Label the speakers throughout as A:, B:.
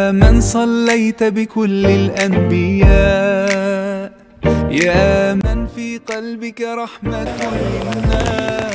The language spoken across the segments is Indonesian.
A: يا من صليت بكل الأنبياء، يا من في قلبك رحمة للناس،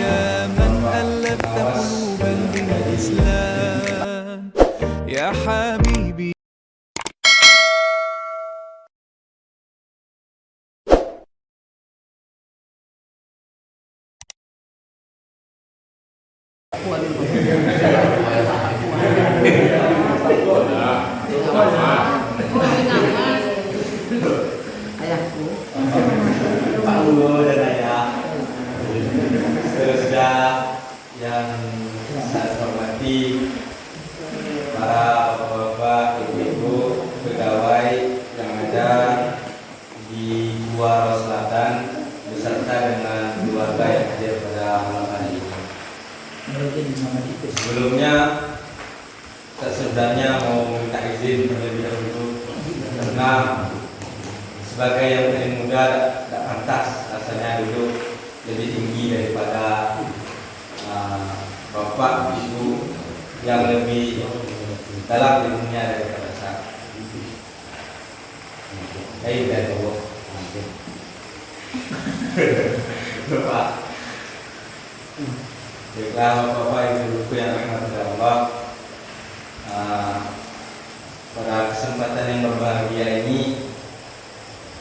A: يا من ألفت قلوبا بالإسلام يا حبيبي.
B: Ayahku,
C: Pak Guru dan Ayah, saudara yang saya hormati, para bapak-bapak, ibu-ibu, pegawai yang ada di Gua Selatan beserta dengan keluarga yang hadir pada malam hari ini. Sebelumnya, sebenarnya mau minta izin terlebih dahulu karena sebagai yang paling muda tidak pantas rasanya duduk lebih tinggi daripada bapak ibu yang lebih dalam ilmunya daripada saya. Baik, Bapak. Baiklah bapak ibu yang rahmat Allah. Pada kesempatan yang berbahagia ini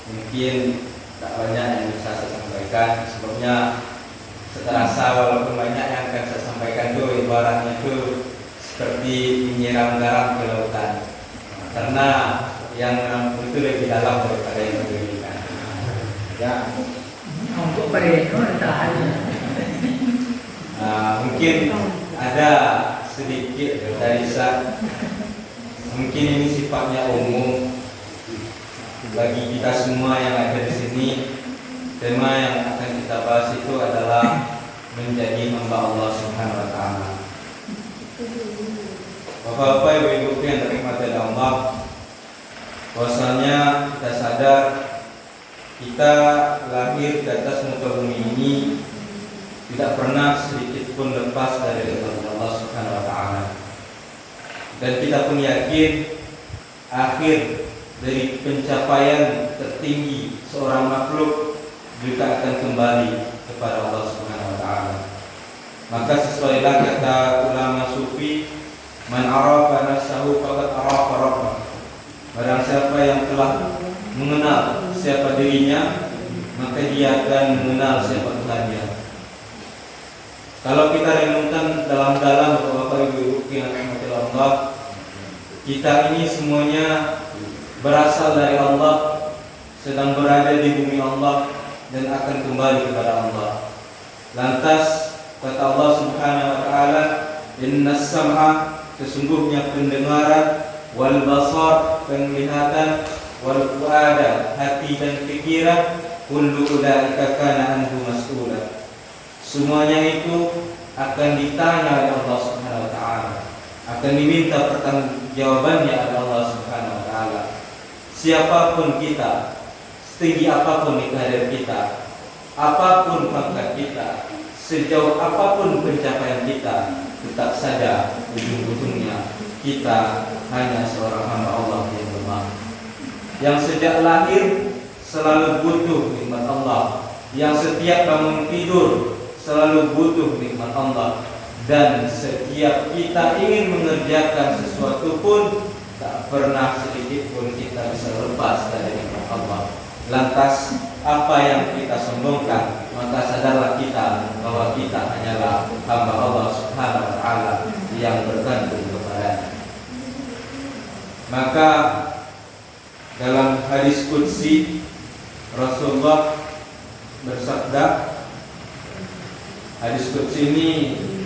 C: mungkin tak banyak yang bisa saya sampaikan, sebabnya terasa walaupun banyak yang akan saya sampaikan itu ibaratnya itu seperti menyiram garam ke lautan, karena yang menampung itu lebih dalam daripada yang diberikan. Ya,
B: untuk mereka
C: mungkin ada sedikit dari saya, mungkin ini sifatnya umum bagi kita semua yang ada di sini. Tema yang akan kita bahas itu adalah menjadi hamba Allah Subhanahu wa taala. Bapak-bapak, ibu-ibu yang dirahmati Allah, bahwasanya kita sadar kita lahir di atas muka bumi ini tidak pernah sedikit pun lepas dari ridha Allah Subhanahu wa taala. Dan kita pun yakin akhir dari pencapaian tertinggi seorang makhluk juga akan kembali kepada Allah Subhanahu wa taala. Maka sesuailah kata ulama sufi, man arafa nafsahu faqad arafa rabbah. Barang siapa yang telah mengenal siapa dirinya, maka dia akan mengenal siapa Tuhannya. Kalau kita renungkan dalam-dalam Bapak Ibu yang dirahmati Allah, kita ini semuanya berasal dari Allah, sedang berada di bumi Allah dan akan kembali kepada Allah. Lantas kata Allah Subhanahu wa taala, innas sam'a, sesungguhnya pendengaran, wal basar, penglihatan, wal fuada, hati dan pikiran, kullu ulaika kana anhu mas'ula. Semuanya itu akan ditanya oleh Allah Subhanahu wa taala, akan diminta pertanggungjawabannya oleh Allah Subhanahu wa taala. Siapapun kita, setinggi apapun karir kita, apapun pangkat kita, sejauh apapun pencapaian kita, tetap saja ujung-ujungnya kita hanya seorang hamba Allah yang lemah, yang sejak lahir selalu butuh nikmat Allah, yang setiap bangun tidur selalu butuh nikmat Allah, dan setiap kita ingin mengerjakan sesuatu pun tak pernah sedikit pun kita bisa lepas dari nikmat Allah. Lantas apa yang kita sombongkan? Maka sadarlah kita bahwa kita hanyalah hamba Allah Subhanahu wa taala yang bergantung kepadanya. Maka dalam hadis qudsi Rasulullah bersabda, hadis qudsi ini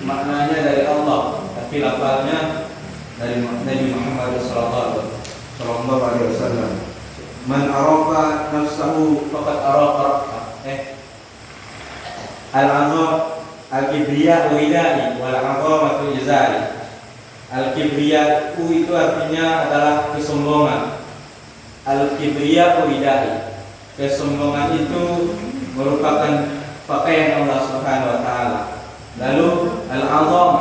C: maknanya dari Allah, tapi lafaznya dari Nabi Muhammad sallallahu alaihi wasallam. Man arafa nafsahu faqad arafa al-'azam al-kibriya widai wal 'azamatu izari. Al-kibriya itu artinya adalah kesombongan. Al-kibriya widai, kesombongan itu merupakan pakaian Allah Subhanahu wa taala. Lalu al-'azam,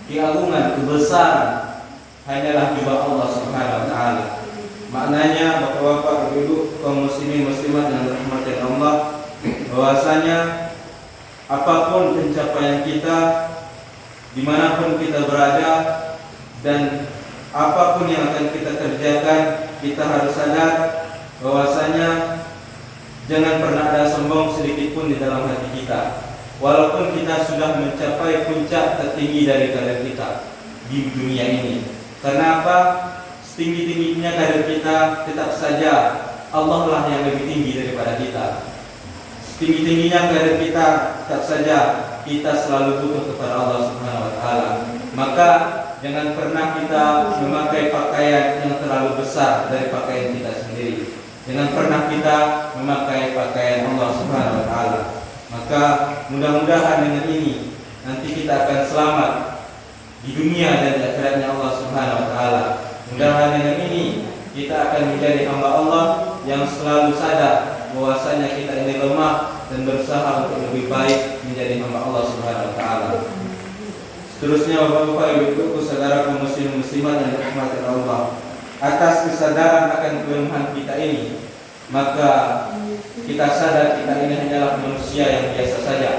C: keagungan, kebesaran, hanyalah jubah Allah Subhanahu wa taala. Maknanya Bapak-bapak, Ibu, kaum muslimin muslimat yang dirahmati Allah, bahwasanya apapun pencapaian kita, dimanapun kita berada, dan apapun yang akan kita kerjakan, kita harus sadar bahwasanya jangan pernah ada sombong sedikit pun di dalam hati kita. Walaupun kita sudah mencapai puncak tertinggi dari karir kita di dunia ini. Karena apa? Setinggi-tingginya karir kita, tetap saja Allah lah yang lebih tinggi daripada kita. Setinggi-tingginya karir kita, tetap saja kita selalu butuh kepada Allah Subhanahu wa taala. Maka jangan pernah kita memakai pakaian yang terlalu besar dari pakaian kita sendiri. Jangan pernah kita memakai pakaian Allah Subhanahu wa taala. Maka mudah-mudahan dengan ini nanti kita akan selamat di dunia dan di akhiratnya Allah Subhanahu wa taala. Mudah-mudahan dengan ini kita akan menjadi hamba Allah yang selalu sadar bahwasanya kita ini lemah dan berusaha untuk lebih baik menjadi hamba Allah Subhanahu wa taala. Seterusnya Bapak-bapak, Ibu-ibu, saudara kaum muslim muslimat yang dirahmati Allah, atas kesadaran akan kelemahan kita ini, maka kita sadar kita ini hanyalah manusia yang biasa saja,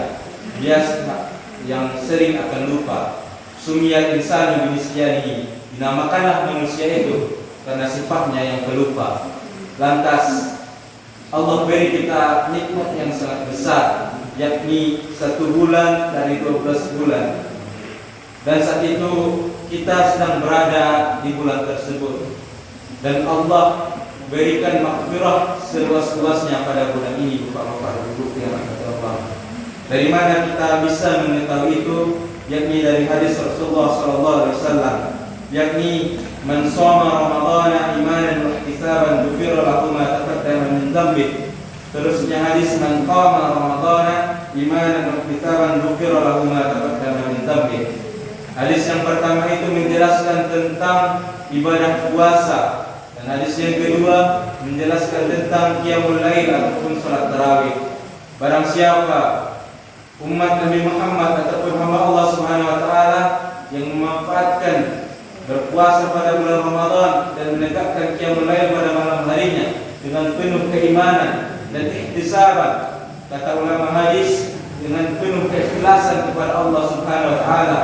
C: yang sering akan lupa. Sumiyal insanu binisyanihi, dinamakanlah manusia itu karena sifatnya yang pelupa. Lantas Allah beri kita nikmat yang sangat besar, yakni 1 bulan dari 12 bulan. Dan saat itu kita sedang berada di bulan tersebut, dan Allah berikan maghfirah seluas-luasnya pada bulan ini. Bapak-bapak, Ibu yang dirahmati Allah, dari mana kita bisa mengetahui itu? Yakni dari hadis Rasulullah SAW, yakni man shoma ramadhana imanan wa ihtisaban ghufira lahu ma taqaddama min dhanbi. Terusnya hadis man qama ramadhana imanan wa ihtisaban ghufira lahu ma taqaddama min dhanbi. Hadis yang pertama itu menjelaskan tentang ibadah puasa, dan hadis yang kedua menjelaskan tentang qiyamul lail ataupun salat tarawih. Barang siapa umat Nabi Muhammad ataupun hamba Allah Subhanahu wa taala yang memanfaatkan berpuasa pada bulan Ramadan dan menegakkan qiyamul lail pada malam harinya dengan penuh keimanan dan ihtisaban, kata ulama hadis, dengan penuh keikhlasan kepada Allah Subhanahu wa taala.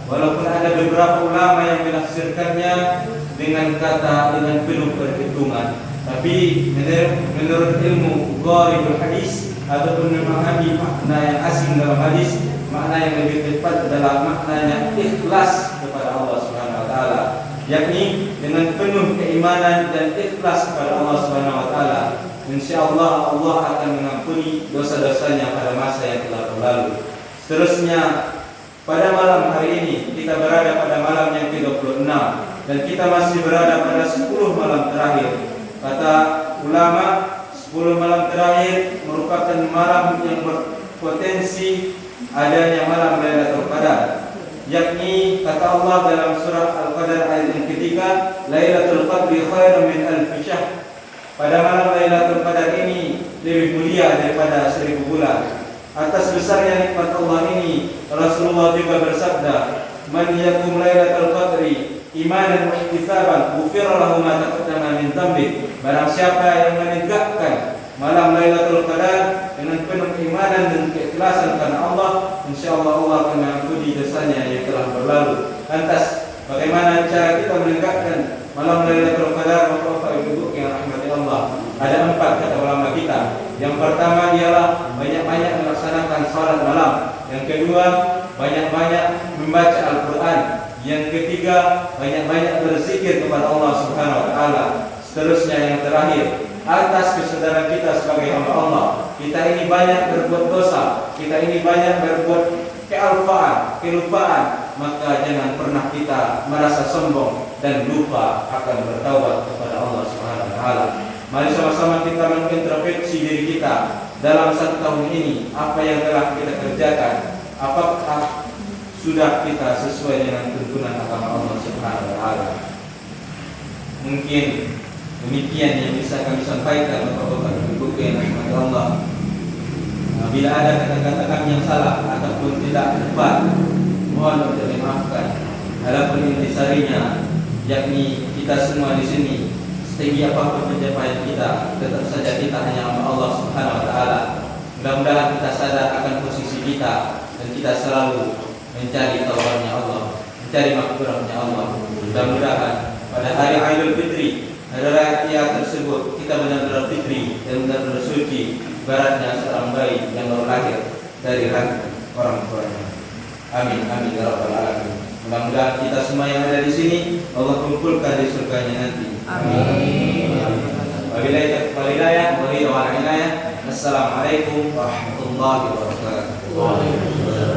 C: Walaupun ada beberapa ulama yang menafsirkannya dengan penuh perhitungan, tapi menurut ilmu gharibul hadis ataupun memahami makna yang asing dalam hadis, makna yang lebih tepat adalah maknanya ikhlas kepada Allah Subhanahu wa taala, yakni dengan penuh keimanan dan ikhlas kepada Allah Subhanahu wa taala. Insyaallah Allah akan mengampuni dosa-dosanya pada masa yang telah berlalu. Seterusnya, pada malam hari ini kita berada pada malam yang ke-26 dan kita masih berada pada 10 malam terakhir. Kata ulama, 10 malam terakhir merupakan malam yang berpotensi adanya malam Lailatul Qadar, yakni kata Allah dalam surah Al-Qadar ayat yang ketiga, Lailatul Qadri khairum min alf syahr. Pada malam Lailatul Qadar ini lebih mulia daripada 1000 bulan. Atas besarnya nikmat Allah ini, Rasulullah juga bersabda, man yakum Lailatul Qadri imanan wa ihtisaban ghufira lahu ma taqaddama min dhanbi. Barang siapa yang menegakkan malam Lailatul Qadar dengan penuh keimanan dan keikhlasan karena Allah, insyaallah Allah akan mengampuni dosanya yang telah berlalu. Lantas bagaimana cara kita menegakkan malam Lailatul Qadar? Bapak Ibu yang rahmati Allah, ada 4 kata ulama kita. Yang pertama ialah banyak-banyak melaksanakan salat malam. Yang kedua, banyak-banyak membaca Al-Quran. Yang ketiga, banyak-banyak berzikir kepada Allah Subhanahu wa taala. Seterusnya yang terakhir, atas kesadaran kita sebagai hamba Allah, kita ini banyak berbuat dosa, kita ini banyak berbuat kelupaan, maka jangan pernah kita merasa sombong dan lupa akan bertaubat kepada Allah Subhanahu wa taala. Mari sama-sama kita mengintrospeksi diri kita dalam 1 tahun ini. Apa yang telah kita kerjakan? Apakah sudah kita sesuai dengan tuntunan agama Allah Subhanahu wa taala? Mungkin demikian yang bisa kami sampaikan, Bapak-bapak dan Ibu yang dirahmati Allah. Bila ada kata-kata kami yang salah ataupun tidak tepat, mohon untuk dimaafkan. Adapun intisarinya, yakni kita semua di sini, setinggi apapun pencapaian kita, tetap saja kita hanya Allah Subhanahu wa taala. Mudah-mudahan kita sadar akan posisi kita dan kita selalu mencari taubatnya Allah, mencari maghfirahnya Allah. Mudah-mudahan pada hari Idul Fitri, hari raya tersebut, kita benar-benar fitri dan benar-benar suci, ibaratnya seorang bayi yang baru lahir dari rahim orang tuanya. Amin, amin ya rabbal alamin. Mudah-mudahan kita semua yang ada di sini Allah kumpulkan di surganya nanti. Amin. Wabillahi taufiq wal hidayah. Assalamualaikum warahmatullahi wabarakatuh.